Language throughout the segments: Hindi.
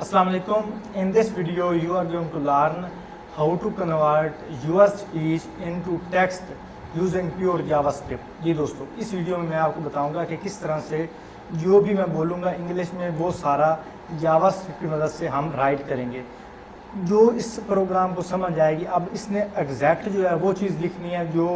Assalamu alaikum. In this video you are going to learn how to convert your speech into text using pure JavaScript। जी दोस्तों, इस वीडियो में मैं आपको बताऊंगा कि किस तरह से जो भी मैं बोलूँगा इंग्लिश में वो सारा JavaScript की मदद से हम राइट करेंगे। जो इस प्रोग्राम को समझ आएगी, अब इसने एग्जैक्ट जो है वो चीज़ लिखनी है जो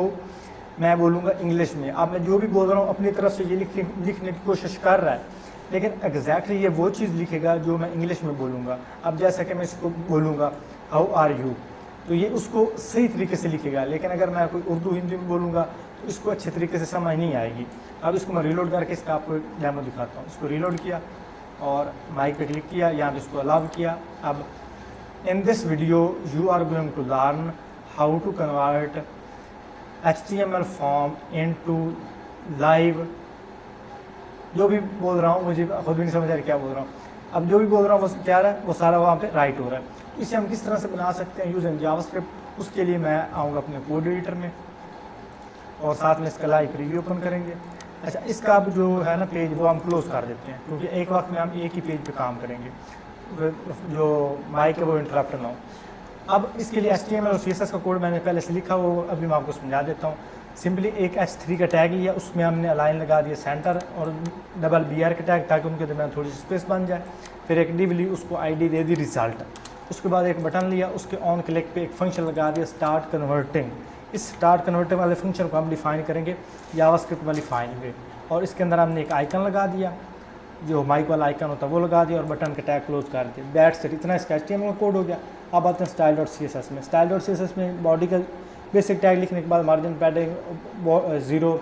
मैं बोलूँगा इंग्लिश में। अब मैं जो भी बोल रहा हूँ अपनी तरफ से ये लिखने की कोशिश कर रहा है, लेकिन एग्जैक्टली ये वो चीज़ लिखेगा जो मैं इंग्लिश में बोलूँगा। अब जैसा कि मैं इसको बोलूँगा हाउ आर यू, तो ये उसको सही तरीके से लिखेगा, लेकिन अगर मैं कोई उर्दू हिंदी में बोलूँगा तो इसको अच्छे तरीके से समझ नहीं आएगी। अब इसको मैं रीलोड करके इसका आपको डेमो दिखाता हूँ। इसको रीलोड किया और माइक पे क्लिक किया, यहाँ पे इसको अलाउ किया। अब in this video you are going to learn how to convert HTML form into live. जो भी बोल रहा हूँ मुझे खुद भी नहीं समझ आ रहा क्या बोल रहा हूँ। अब जो भी बोल रहा हूँ वो क्या रहा है, वो सारा वहाँ पे राइट हो रहा है। इसे हम किस तरह से बना सकते हैं यूजिंग जावास्क्रिप्ट, उसके लिए मैं आऊँगा अपने कोड एडिटर में और साथ में इसका लाइव प्रीव्यू ओपन करेंगे। अच्छा, इसका अब जो है ना पेज वो हम क्लोज कर देते हैं, क्योंकि एक वक्त में हम एक ही पेज पे काम करेंगे, जो माइक है वो इंटरप्ट ना हो। अब इसके लिए HTML और CSS का कोड मैंने पहले से लिखा, वो अभी मैं आपको समझा देता हूँ। सिंपली एक H3 का टैग लिया, उसमें हमने अलाइन लगा दिया सेंटर और डबल BR का टैग, ताकि उनके दरमियान थोड़ी सी स्पेस बन जाए। फिर एक डिव ली, उसको ID दे दी रिजल्ट। उसके बाद एक बटन लिया, उसके ऑन क्लिक पे एक फंक्शन लगा दिया स्टार्ट कन्वर्टिंग। इस स्टार्ट कन्वर्टिंग वाले फंक्शन को हम डिफाइन करेंगे जावास्क्रिप्ट वाली फाइल में, और इसके अंदर हमने एक आइकन लगा दिया, जो माइक वाला आइकन होता है वो लगा दिया, और बटन का टैग क्लोज कर दिया। दैट्स इट, इतना इसका HTML कोड हो गया। अब आते हैं style.css में। style.css में बॉडी का बेसिक टैग लिखने के बाद margin padding 0,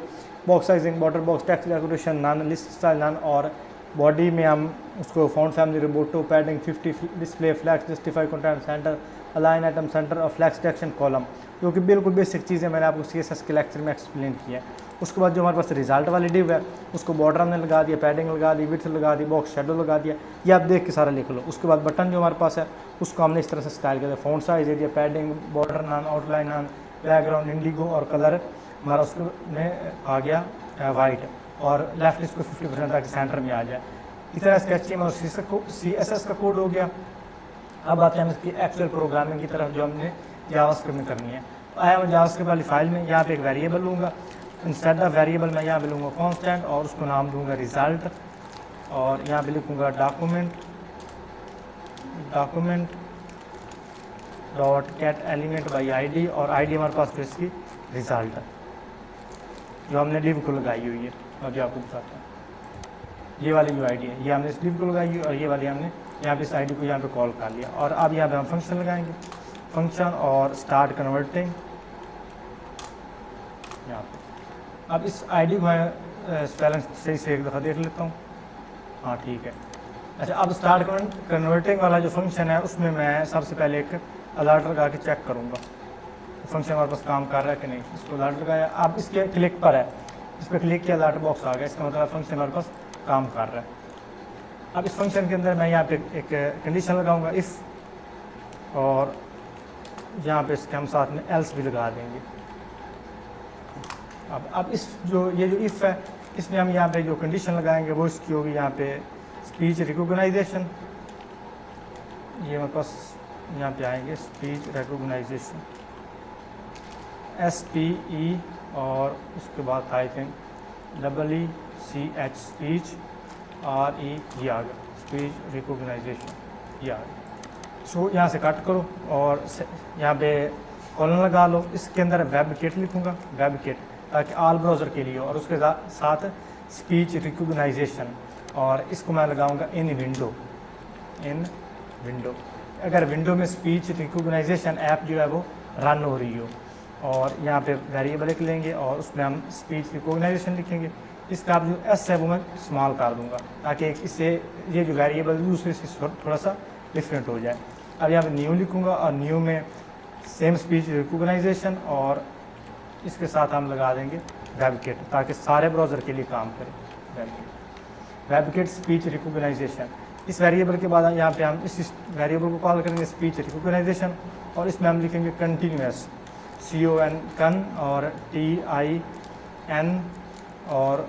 box sizing, border box, text decoration none, list style none, और बॉडी में हम उसको font family Roboto, padding 50, display flex, justify content centre, align item centre और फ्लैक्स टेक्शन कॉलम, जो कि बिल्कुल बेसिक चीज़ें मैंने आपको CSS के लेक्चर में एक्सप्लेन किया है। उसके बाद जो हमारे पास रिजल्ट वाली डिव है, उसको बॉर्डर हमने लगा दिया, पैडिंग लगा दी, विड्थ लगा दी, बॉक्स शेडो लगा दिया। ये आप देख के सारा लिख लो। उसके बाद बटन जो हमारे पास है उसको हमने इस तरह से स्टाइल कर दिया, फॉन्ट साइज दे दिया, padding, border none, outline none, background indigo, और कलर हमारा उसमें आ गया वाइट, और लेफ्ट इसको 50% ताकि सेंटर में आ जाए। इतना इसका HTML और CSS का कोड हो गया। अब आते हैं हम इसकी एक्चुअल प्रोग्रामिंग की तरफ, जो हमने जावास्क्रिप्ट में करनी है। आया मैं जावास्क्रिप्ट वाली फाइल में, यहाँ पे एक वेरिएबल लूँगा। इंस्टेड ऑफ वेरिएबल मैं यहाँ पे लूँगा कांस्टेंट, और उसको नाम दूँगा रिजल्ट, और यहाँ पे लिखूँगा document dot gate element by ID, और ID हमारे पास तो इसकी रिजल्ट है जो हमने डिव को लगाई हुई है। अभी आपको बताता हूँ, ये वाली जो ID है ये हमने इस डिव को लगाई हुई है, और ये वाली हमने यहाँ पे इस ID को यहाँ पे कॉल कर लिया। और अब यहाँ पे हम फंक्शन लगाएंगे, फंक्शन और स्टार्ट कन्वर्टिंग यहाँ पे। अब इस ID को मैं स्पेलिंग सही से एक दफ़ा देख लेता हूँ। हाँ ठीक है। अच्छा, अब स्टार्ट कन्वर्टिंग वाला जो फंक्शन है उसमें मैं सबसे पहले एक अलर्ट लगा के चेक करूँगा फंक्शन हमारे पास काम कर रहा है कि नहीं। इसको अलर्ट लगाया, अब इसके क्लिक पर है, इस पर क्लिक किया, अलर्ट बॉक्स आ गया, इसका मतलब फंक्शन हमारे पास काम कर रहा है। अब इस फंक्शन के अंदर मैं यहाँ पे एक कंडीशन लगाऊंगा इफ़, और यहाँ पे इसके हम साथ में एल्स भी लगा देंगे। अब इस ये जो इफ़ है, इसमें हम यहाँ पे जो कंडीशन लगाएंगे वो इसकी होगी यहाँ पे स्पीच रिकॉग्नाइजेशन। ये हमारे पास यहाँ पे आएंगे स्पीच रिकॉग्नाइजेशन SPE, और उसके बाद I think EECH speech RE, ये आ गया स्पीच रिकॉग्नाइजेशन, ये आ गया। सो यहाँ से कट करो और यहाँ पे कॉलन लगा लो। इसके अंदर वेब किट लिखूँगा, वेब किट, ताकि ऑल ब्राउज़र के लिए, और उसके साथ स्पीच रिकॉग्नाइजेशन, और इसको मैं लगाऊंगा इन विंडो। अगर विंडो में स्पीच रिकॉग्नाइजेशन ऐप जो है वो रन हो रही हो, और यहाँ पे वेरिएबल लिख लेंगे और उसमें हम स्पीच रिकॉग्नाइजेशन लिखेंगे। इसका जो S है वो मैं इस्तेमाल कर दूँगा, ताकि इससे ये जो वेरिएबल दूसरे से थोड़ा सा डिफरेंट हो जाए। अब यहाँ पे न्यू लिखूँगा, और न्यू में सेम स्पीच रिकॉग्नाइजेशन, और इसके साथ हम लगा देंगे वेब किट, ताकि सारे ब्राउज़र के लिए काम करे। Webkit speech recognition. इस वेरिएबल के बाद यहाँ पे हम इस वेरिएबल को कॉल करेंगे स्पीच रिकॉग्नाइजेशन, और इसमें हम लिखेंगे कंटिन्यूस, CON और TIN और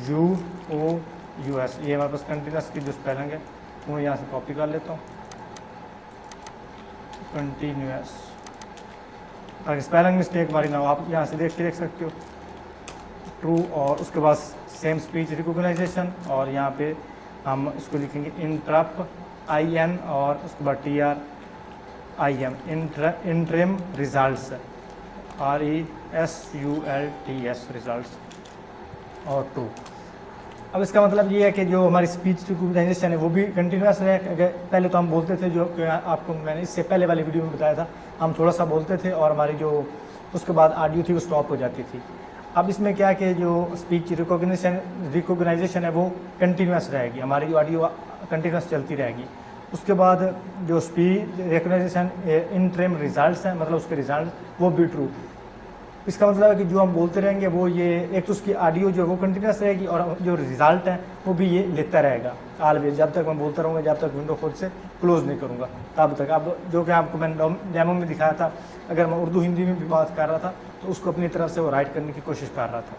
UOUS। ये हमारे पास कंटिन्यूस की जो स्पेलिंग है इसको मैं यहाँ से कॉपी कर लेता हूँ, कंटिन्यूस, ताकि स्पेलिंग मिस्टेक हमारी ना हो। आप यहाँ से देख सकते हो ट्रू, और उसके बाद सेम स्पीच रिकॉग्नाइजेशन, और यहाँ पे हम इसको लिखेंगे इंटरप्ट IN, और उसके बाद TRIM, interim results, RESULTS results, और ट्रू। अब इसका मतलब ये है कि जो हमारी स्पीच रिकॉग्नाइजेशन है वो भी कंटिन्यूस है। पहले तो हम बोलते थे, जो आपको मैंने इससे पहले वाली वीडियो में बताया था, हम थोड़ा सा बोलते थे और हमारी जो उसके बाद ऑडियो थी वो स्टॉप हो जाती थी। अब इसमें क्या है कि जो स्पीच रिकॉग्नाइजेशन है वो कंटिन्यूस रहेगी, हमारी जो ऑडियो कंटिन्यूस चलती रहेगी। उसके बाद जो स्पीच रिकॉग्नाइजेशन इंटरिम रिजल्ट्स हैं, मतलब उसके रिजल्ट वो भी ट्रू। इसका मतलब है कि जो हम बोलते रहेंगे वो ये, एक तो उसकी ऑडियो जो है वो कंटिन्यूस रहेगी, और जो रिजल्ट है वो भी ये लेता रहेगा ऑलवेज, जब तक मैं बोलता रहूँगा, जब तक विंडो खुद से क्लोज नहीं करूँगा तब तक। अब जो कि आपको मैंने डेमो में दिखाया था, अगर मैं उर्दू हिंदी में भी बात कर रहा था तो उसको अपनी तरफ से वो राइट करने की कोशिश कर रहा था।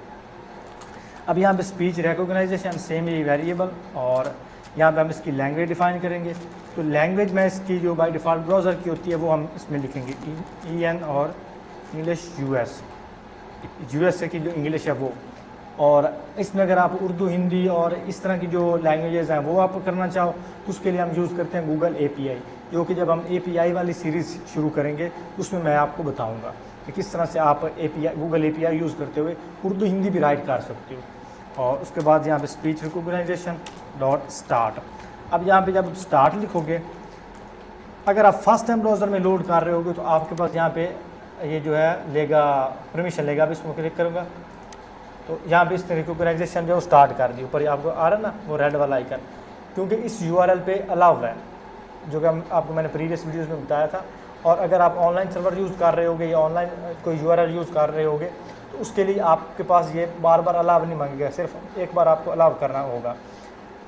अब यहाँ पे स्पीच रिकॉग्नाइजेशन सेम ये वेरिएबल, और यहाँ पे हम इसकी लैंग्वेज डिफाइन करेंगे। तो लैंग्वेज में इसकी जो बाय डिफ़ॉल्ट ब्राउज़र की होती है वो हम इसमें लिखेंगे EN, और इंग्लिश US की जो इंग्लिश है वो। और इसमें अगर आप उर्दू, हिंदी और इस तरह की जो लैंग्वेजेस हैं वो आप करना चाहो तो उसके लिए हम यूज़ करते हैं गूगल API, जो कि जब हम API वाली सीरीज़ शुरू करेंगे उसमें मैं आपको बताऊंगा कि किस तरह से आप गूगल API यूज़ करते हुए उर्दू हिंदी भी राइट कर सकते हो। और उसके बाद यहाँ पे स्पीच रिकॉग्नाइजेशन डॉट स्टार्ट। अब यहाँ पे जब स्टार्ट लिखोगे, अगर आप फर्स्ट टाइम ब्राउज़र में लोड कर रहे होगे तो आपके पास यहाँ पे ये जो है लेगा, परमिशन लेगा। अब इसको क्लिक करूँगा तो यहाँ पे इसने रिकॉग्नाइजेशन जो स्टार्ट कर दी, ऊपर आपको आ रहा है ना वो रेड वाला आइकन, क्योंकि इस URL पे अलाउ है, जो कि आपको मैंने प्रीवियस वीडियोज़ में बताया था। और अगर आप ऑनलाइन सर्वर यूज़ कर रहे होगे या ऑनलाइन कोई URL यूज़ कर रहे होगे तो उसके लिए आपके पास ये बार बार अलाउ नहीं मांगेगा, सिर्फ एक बार आपको अलाउ करना होगा।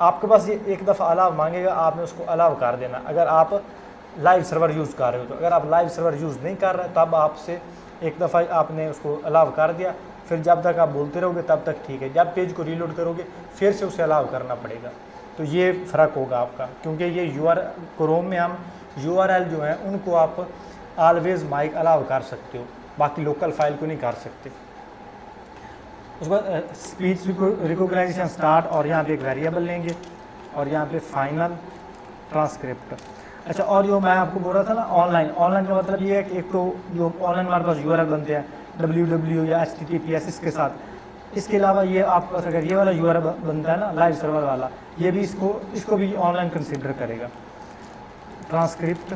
आपके पास ये एक दफ़ा अलाउ मांगेगा, आपने उसको अलाउ कर देना अगर आप लाइव सर्वर यूज़ कर रहे हो। तो अगर आप लाइव सर्वर यूज़ नहीं कर रहे तब आपसे एक दफ़ा आपने उसको अलाउ कर दिया, फिर जब तक आप बोलते रहोगे तब तक ठीक है। जब पेज को रीलोड करोगे फिर से उसे अलाउ करना पड़ेगा। तो ये फ़र्क होगा आपका, क्योंकि ये क्रोम में हम URL जो है उनको आप ऑलवेज माइक अलाउ कर सकते हो, बाकी लोकल फाइल को नहीं कर सकते। उसके बाद स्पीच रिकॉग्नाइजेशन स्टार्ट, और यहाँ पे एक वेरिएबल लेंगे, और यहाँ पे फाइनल ट्रांसक्रिप्ट। अच्छा, और जो मैं आपको बोल रहा था ना ऑनलाइन का मतलब ये है कि एक तो जो ऑनलाइन हमारे पास URL बनते हैं www या HTTPS इसके साथ, इसके अलावा ये आपके पास अगर ये वाला URL बनता है ना लाइव सर्वर वाला, ये भी इसको भी ऑनलाइन कंसिडर करेगा। ट्रांसक्रिप्ट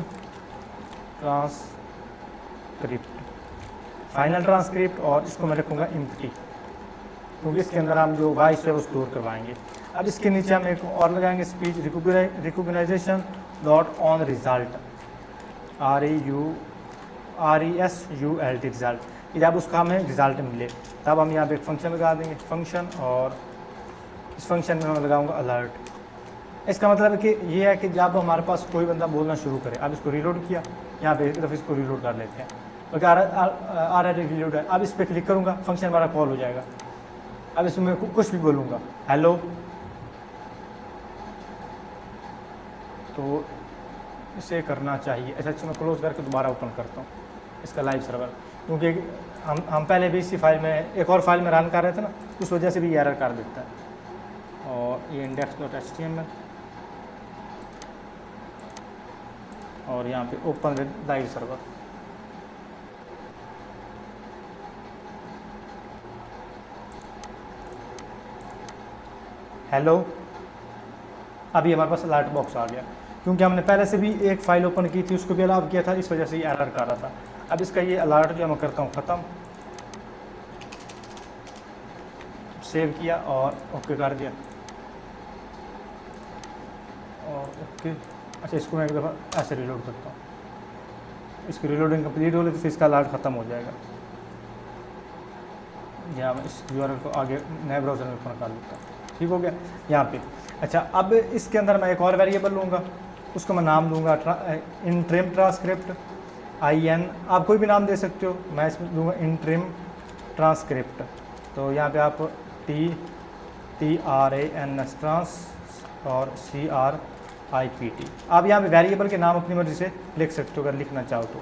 फाइनल ट्रांसक्रिप्ट, और इसको मैं रखूँगा एम्प्टी, क्योंकि इसके अंदर हम जो वॉइस है वो स्टोर करवाएंगे। अब इसके नीचे हम एक और लगाएंगे, speech recognition dot on result, RESULT result. जब उसका हमें रिजल्ट मिले तब हम यहाँ पे एक फंक्शन लगा देंगे, फंक्शन, और इस फंक्शन में मैं लगाऊंगा अलर्ट। इसका मतलब है कि ये है कि जब हमारे पास कोई बंदा बोलना शुरू करे, अब इसको रीलोड किया, यहाँ पे एक दफ़ा इसको रीलोड कर लेते हैं, क्योंकि रीलोड है। अब इस पर क्लिक करूँगा, फंक्शन हमारा कॉल हो जाएगा। अब इसमें कुछ भी बोलूँगा, हेलो, तो इसे करना चाहिए। अच्छा, मैं क्लोज करके दोबारा ओपन करता हूँ इसका लाइव सर्वर, क्योंकि हम पहले भी इसी फाइल में एक और फाइल में रन कर रहे थे ना, उस वजह से भी एरर कर देता है। और ये index.html, और यहाँ पे open with live server. Hello, अभी हमारे पास अलर्ट बॉक्स आ गया, क्योंकि हमने पहले से भी एक फ़ाइल ओपन की थी, उसको भी अलाउ किया था, इस वजह से ये एरर कर रहा था। अब इसका ये अलर्ट जो मैं करता हूँ ख़त्म, सेव किया और ओके कर दिया, और ओके। अच्छा, इसको मैं एक दफ़ा ऐसे रीलोड करता हूँ, इसकी रीलोडिंग कंप्लीट हो गई तो फिर इसका अलर्ट ख़त्म हो जाएगा। यहाँ मैं इस URL को आगे नए ब्राउज़र में ओपन कर लेता हूँ, ठीक हो गया यहाँ पे। अच्छा, अब इसके अंदर मैं एक और वेरिएबल लूँगा, उसको मैं नाम दूँगा इंटरिम ट्रांसक्रिप्ट IN, आप कोई भी नाम दे सकते हो, मैं इसमें दूँगा इंटरिम ट्रांसक्रिप्ट। तो यहाँ पे आप TRANS ट्रांस और CRIPT IPT। आप यहाँ पे वेरिएबल के नाम अपनी मर्ज़ी से लिख सकते हो अगर लिखना चाहो तो।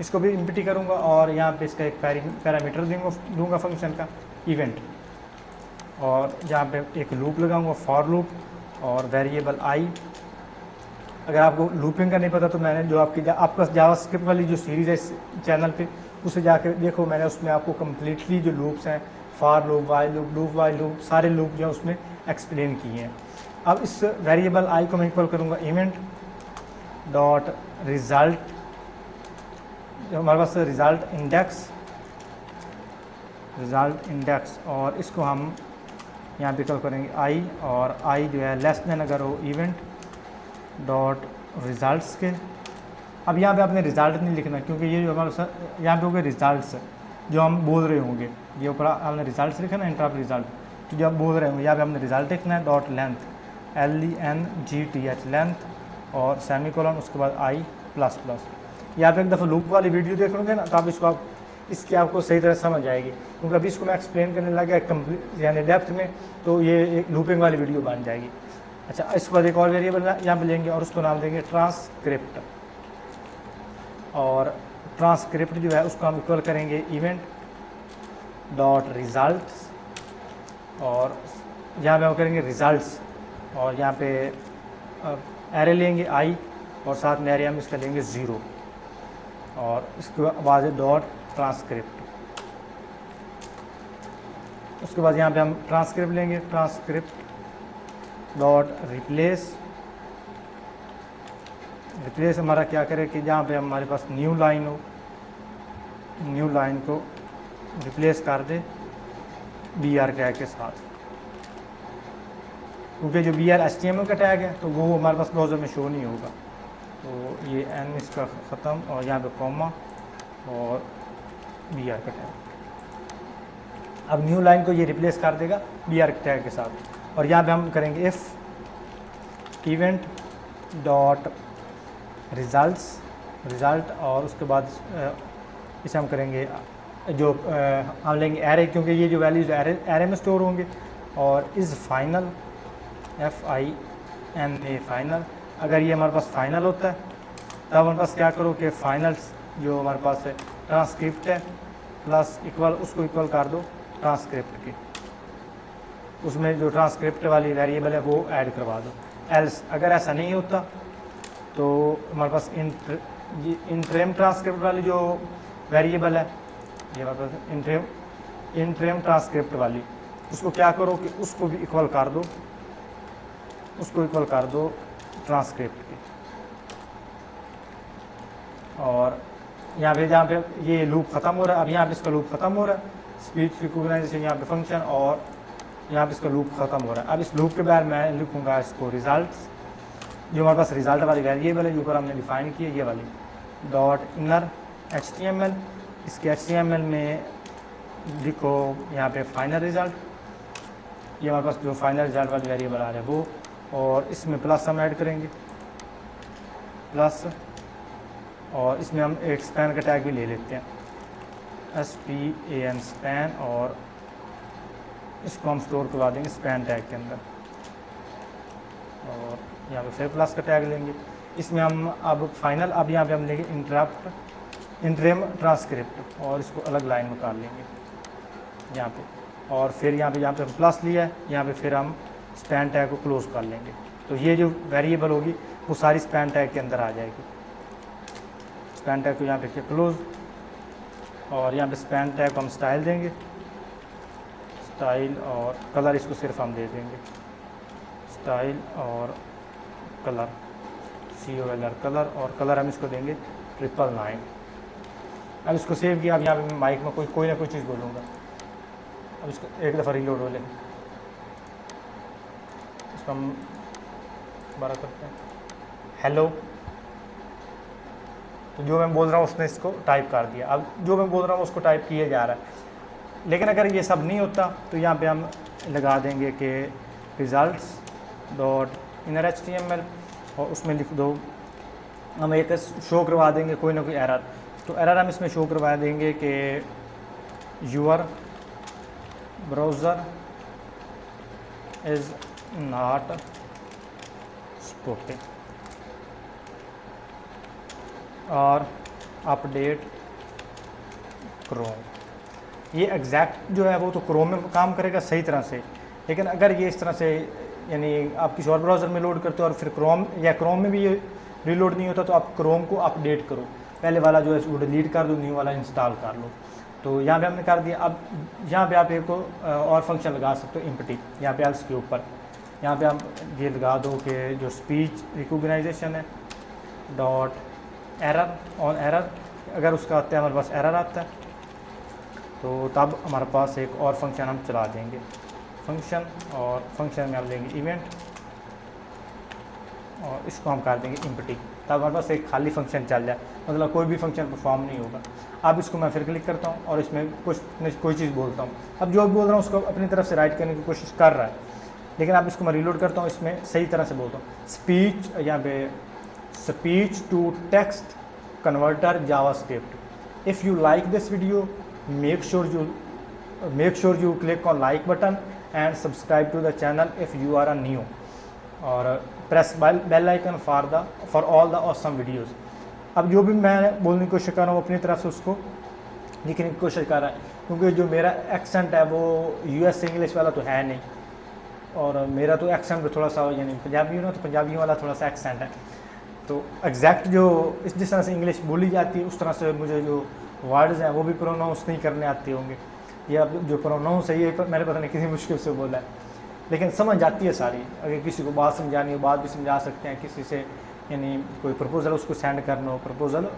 इसको भी एम्प्टी करूँगा और यहाँ पे इसका एक पैरामीटर दूंगा फंक्शन का इवेंट, और यहाँ पे एक लूप लगाऊंगा फॉर लूप और वेरिएबल आई। अगर आपको लूपिंग का नहीं पता तो मैंने जो आपका जावास्क्रिप्ट वाली जो सीरीज़ है इस चैनल पे उसे जाकर देखो, मैंने उसमें आपको कम्प्लीटली जो लूप्स हैं फॉर लूप, वाइल लूप सारे लूप जो है उसमें एक्सप्लेन किए हैं। अब इस वेरिएबल आई को मैं इक्वल करूँगा इवेंट डॉट रिज़ल्ट, जो हमारे पास रिज़ल्ट इंडेक्स, और इसको हम यहाँ पे इक्वल करेंगे आई, और आई जो है लेस देन अगर हो इवेंट डॉट रिज़ल्ट्स के। अब यहाँ पे आपने रिज़ल्ट नहीं लिखना क्योंकि ये जो हमारे साथ यहाँ पे हो गए रिज़ल्ट्स जो हम बोल रहे होंगे, ये ऊपर हमने रिज़ल्ट्स लिखा ना इंटरप्ट रिज़ल्ट, तो जो हम बोल रहे होंगे यहाँ पे हमने रिज़ल्ट लिखना है डॉट लेंथ LENGTH लेंथ और सेमीकोलन, उसके बाद आई प्लस प्लस। यहाँ पे एक दफ़ा लूप वाली वीडियो देख लोगे ना तो आप इसकी आपको सही तरह समझ आएगी, क्योंकि अभी इसको मैं एक्सप्लेन करने लगा कंप्लीट यानी डेप्थ में, तो ये एक लूपिंग वाली वीडियो बन जाएगी। अच्छा, इसके बाद एक और वेरिएबल यहाँ पे लेंगे और उसको नाम देंगे ट्रांसक्रिप्ट, और ट्रांसक्रिप्ट जो है उसको हम इक्वल करेंगे इवेंट डॉट रिज़ल्ट्स, और यहाँ पे हम करेंगे रिज़ल्ट्स, और यहाँ पे एरे लेंगे आई और साथ में एरे हम इसका लेंगे 0, और इसके बाद डॉट ट्रांसक्रिप्ट। उसके बाद यहाँ पे हम ट्रांसक्रिप्ट लेंगे, ट्रांसक्रिप्ट डॉट रिप्लेस हमारा क्या करे कि जहाँ पे हमारे पास न्यू लाइन हो, न्यू लाइन को रिप्लेस कर दे BR टैग के साथ, क्योंकि जो BR HTML का टैग है तो वो हमारे पास ब्राउज़र में शो नहीं होगा। तो ये N इसका ख़त्म और यहाँ पे कॉमा और BR का टैग। अब न्यू लाइन को ये रिप्लेस कर देगा BR टैग के साथ, और यहाँ पे हम करेंगे इफ़ इवेंट डॉट रिज़ल्ट, और उसके बाद इसे हम करेंगे जो हम लेंगे एरे, क्योंकि ये जो वैल्यूज़ एरे में स्टोर होंगे, और इज़ फाइनल FINA फाइनल। अगर ये हमारे पास फाइनल होता है तब हमारे पास क्या करो कि फाइनल्स जो हमारे पास है ट्रांसक्रिप्ट है प्लस इक्वल, उसको इक्वल कर दो ट्रांसक्रिप्ट के, उसमें जो ट्रांसक्रिप्ट वाली वेरिएबल है वो ऐड करवा दो। एल्स अगर ऐसा नहीं होता तो हमारे पास इंट्रेम ट्रांसक्रिप्ट वाली जो वेरिएबल है, ये हमारे पास इंट्रेम ट्रांसक्रिप्ट वाली, उसको क्या करो कि उसको भी इक्वल कर दो, ट्रांसक्रिप्ट के। और यहाँ पे जहाँ पे ये लूप ख़त्म हो रहा है, अब यहाँ पे इसका लूप ख़त्म हो रहा है, स्पीच रिकॉग्नाइजेशन यहाँ पे फंक्शन, और यहाँ पे इसका लूप ख़त्म हो रहा है। अब इस लूप के बाद मैं लिखूँगा इसको रिज़ल्ट्स, जो हमारे पास रिज़ल्ट वाली वेरिएबल है जो ऊपर हमने डिफ़ाइन की है ये वाली, डॉट इनर HTML, इसके HTML में लिखो यहाँ पे फाइनल रिज़ल्ट, ये हमारे पास जो फाइनल रिज़ल्ट वाली वेरिएबल आ रहा है वो, और इसमें प्लस हम ऐड करेंगे प्लस, और इसमें हम एक स्पैन का टैग भी ले लेते हैं SPAN स्पैन, और इसको हम स्टोर करवा देंगे स्पैन टैग के अंदर, और यहाँ पे फिर प्लस का टैग लेंगे। इसमें हम अब फाइनल, अब यहाँ पे हम लेंगे इंट्रेम ट्रांसक्रिप्ट, और इसको अलग लाइन में काट लेंगे यहाँ पे, और फिर यहाँ पे हम प्लस लिया है, यहाँ पे फिर हम स्पैन टैग को क्लोज़ कर लेंगे। तो ये जो वेरिएबल होगी वो सारी स्पैन टैग के अंदर आ जाएगी। स्पैन टैग को यहाँ पे क्लोज़, और यहाँ पे स्पैन टैग को हम स्टाइल देंगे, स्टाइल और कलर इसको सिर्फ हम दे देंगे स्टाइल और कलर COLR कलर, और कलर हम इसको देंगे 999। अब इसको सेव किया, अब यहाँ पे माइक में कोई ना कोई चीज़ बोलूँगा। अब इसको एक दफ़ा रीलोड हो लेंगे, इसको हम दोबारा करते हैं हेलो, तो जो मैं बोल रहा हूँ उसने इसको टाइप कर दिया। अब जो मैं बोल रहा हूँ उसको टाइप किया जा रहा है, लेकिन अगर ये सब नहीं होता तो यहाँ पे हम लगा देंगे कि रिज़ल्ट्स डॉट इनर HTML, और उसमें लिख दो, हम एक शो करवा देंगे कोई ना कोई एरर। तो एरर हम इसमें शो करवा देंगे कि your browser is not supporting. और अपडेट क्रोम। ये एग्जैक्ट जो है वो तो क्रोम में काम करेगा सही तरह से, लेकिन अगर ये इस तरह से यानी आप किसी और ब्राउज़र में लोड करते हो और फिर क्रोम में भी ये रीलोड नहीं होता, तो आप क्रोम को अपडेट करो, पहले वाला जो है वो डिलीट कर दो, न्यू वाला इंस्टॉल कर लो। तो यहाँ पे हमने कर दिया। अब यहाँ पे आप एक और फंक्शन लगा सकते हो एम्प्टी, यहाँ पे एल्स के ऊपर यहाँ पे हम ये लगा दो कि जो स्पीच रिकॉग्नाइजेशन है डॉट एरर ऑन एरर, अगर उसका आता है हमारे पास एरर आता है तो तब हमारे पास एक और फंक्शन हम चला देंगे फंक्शन, और फंक्शन में हम लेंगे इवेंट और इसको हम कर देंगे एम्प्टी, तब हमारे पास एक खाली फंक्शन चल जाए, मतलब कोई भी फंक्शन परफॉर्म नहीं होगा। अब इसको मैं फिर क्लिक करता हूँ और इसमें कोई चीज़ बोलता हूँ। अब जो बोल रहा हूँ उसको अपनी तरफ से राइट करने की कोशिश कर रहा है, लेकिन अब इसको मैं रीलोड करता हूँ, इसमें सही तरह से बोलता हूँ स्पीच, यहाँ पे speech to text converter JavaScript. If you like this video make sure you click on like button and subscribe to the channel if you are a new, और press bell icon for all the awesome videos। अब जो भी मैं बोलने की कोशिश कर रहा हूँ अपनी तरफ से उसको लिखने की कोशिश कर रहा है, क्योंकि जो मेरा एक्सेंट है वो यूएस इंग्लिश वाला तो है नहीं, और मेरा तो एक्सेंट भी थोड़ा सा यानी पंजाबी ना, तो पंजाबी वाला थोड़ा सा एक्सेंट है, तो एग्जैक्ट जो जिस तरह से इंग्लिश बोली जाती है उस तरह से मुझे जो वर्ड्स हैं वो भी प्रोनाउंस नहीं करने आते होंगे, या जो प्रोनाउंस है ये मैंने पता नहीं किसी मुश्किल से बोला है, लेकिन समझ जाती है सारी। अगर किसी को बात समझानी हो बात भी समझा सकते हैं, किसी से यानी कोई प्रपोज़ल उसको सेंड करना हो, प्रपोज़ल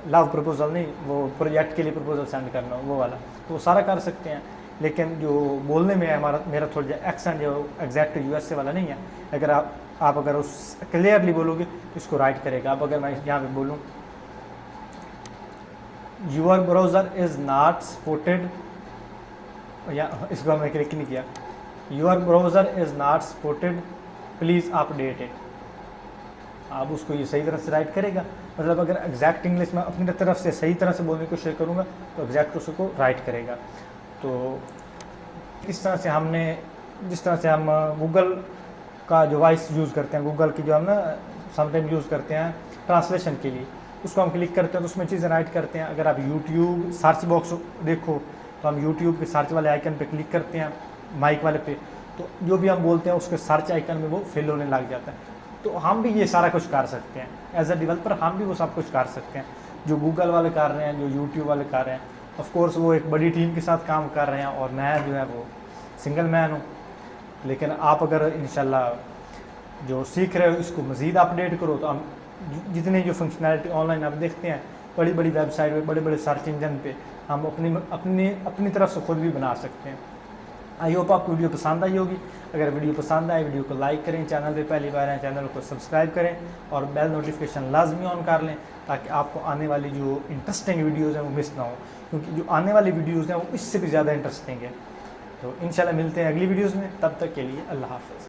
लव प्रपोज़ल नहीं, वो प्रोजेक्ट के लिए प्रपोज़ल सेंड करना हो वो वाला, तो वो सारा कर सकते हैं। लेकिन जो बोलने में है मेरा थोड़ा एक्सेंट जो एग्जैक्ट यूएसए वाला नहीं है। अगर आप अगर उस क्लियरली बोलोगे तो इसको राइट करेगा। अब अगर मैं यहाँ पे बोलूँ your browser is not supported, या इसको हमने क्लिक नहीं किया, your browser is not supported please update it. आप उसको ये सही तरह से राइट करेगा, मतलब अगर एग्जैक्ट इंग्लिश में अपनी तरफ से सही तरह से बोलने की कोशिश करूँगा तो एग्जैक्ट उसको राइट करेगा। तो इस तरह से हमने जिस तरह से हम गूगल का जो वॉइस यूज़ करते हैं, गूगल की जो हम ना समटाइम यूज़ करते हैं ट्रांसलेशन के लिए, उसको हम क्लिक करते हैं तो उसमें चीज़ें राइट करते हैं। अगर आप यूट्यूब सर्च बॉक्स देखो तो हम यूट्यूब के सर्च वाले आइकन पे क्लिक करते हैं माइक वाले पे, तो जो भी हम बोलते हैं उसके सर्च आइकन में वो फिल होने लग जाता है। तो हम भी ये सारा कुछ कर सकते हैं एज अ डेवलपर, हम भी वो सब कुछ कर सकते हैं जो गूगल वाले कर रहे हैं, जो यूट्यूब वाले कर रहे हैं। ऑफ कोर्स वो एक बड़ी टीम के साथ काम कर रहे हैं और मैं जो है वो सिंगल मैन हूँ, लेकिन आप अगर इंशाल्लाह जो सीख रहे हो इसको मज़ीद अपडेट करो तो हम जितने जो फंक्शनैलिटी ऑनलाइन आप देखते हैं बड़ी बड़ी वेबसाइट पे, बड़े बड़े सर्च इंजन पे, हम अपनी तरफ से खुद भी बना सकते हैं। आई होप आपको वीडियो पसंद आई होगी। अगर वीडियो पसंद आए वीडियो को लाइक करें, चैनल पे पहली बार आए चैनल को सब्सक्राइब करें और बेल नोटिफिकेशन लाजमी ऑन कर लें ताकि आपको आने वाली जो इंटरेस्टिंग वीडियोज़ हैं वो मिस ना हो, क्योंकि जो आने वाली वीडियोज़ हैं वो इससे भी ज़्यादा इंटरेस्टिंग है। तो इंशाल्लाह मिलते हैं अगली वीडियोज़ में, तब तक के लिए अल्लाह हाफ़िज़।